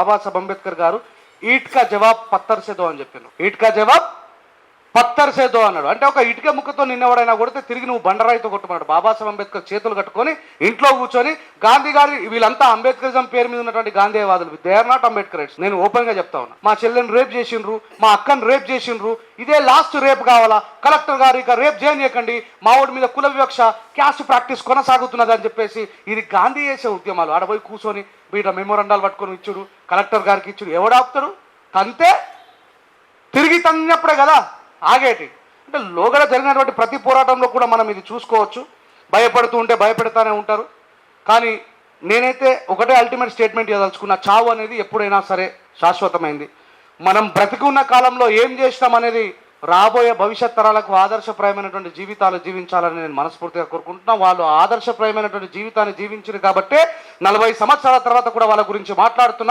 బాబాసాహెబ్ అంబేద్కర్ గారు ఈట్ కా జవాబ్ పత్తర్ సే దో అని చెప్పాను. ఈట్ కా జవాబ్ పత్తర్ సే దో అన్నాడు. అంటే ఒక ఇటుక ముక్కతో నిన్నవాడైనా కొడితే తిరిగి నువ్వు బండరాయితో కొట్టుకున్నాడు. బాబాసాహెబ్ అంబేద్కర్ చేతులు కట్టుకొని ఇంట్లో కూర్చొని గాంధీ గారి వీళ్ళంతా అంబేద్కరిజం పేరు మీద ఉన్నటువంటి గాంధీవాదులు, దే ఆర్ నాట్ అంబేద్కరైట్స్. నేను ఓపెన్ గా చెప్తా ఉన్నా. మా చెల్లెని రేప్ చేసిండ్రు, మా అక్కని రేప్ చేసిండ్రు, ఇదే లాస్ట్ రేప్ కావాలా? కలెక్టర్ గారు ఇక రేప్ చేయనీయకండి, మా ఊడి మీద కుల వివక్ష క్యాస్ట్ ప్రాక్టీస్ కొనసాగుతున్నది అని చెప్పేసి ఇది గాంధీ చేసే ఉద్యమాలు. ఆడపోయి కూర్చొని వీట మెమోరండాలు పట్టుకొని ఇచ్చుడు, కలెక్టర్ గారికి ఇచ్చుడు, ఎవడాపుతాడు? తంతే తిరిగి తన్నప్పుడే కదా ఆగేటి. అంటే లోగడ జరిగినటువంటి ప్రతి పోరాటంలో కూడా మనం ఇది చూసుకోవచ్చు. భయపడుతూ ఉంటే భయపెడతానే ఉంటారు. కానీ నేనైతే ఒకటే అల్టిమేట్ స్టేట్మెంట్ ఇవ్వదలుచుకున్నా, చావు అనేది ఎప్పుడైనా సరే శాశ్వతమైంది. మనం బ్రతికి ఉన్న కాలంలో ఏం చేసినాం అనేది రాబోయే భవిష్యత్ తరాలకు ఆదర్శప్రాయమైనటువంటి జీవితాలు జీవించాలని నేను మనస్ఫూర్తిగా కోరుకుంటున్నా. వాళ్ళు ఆదర్శప్రాయమైనటువంటి జీవితాన్ని జీవించారు కాబట్టే 40 సంవత్సరాల తర్వాత కూడా వాళ్ళ గురించి మాట్లాడుతున్నాం.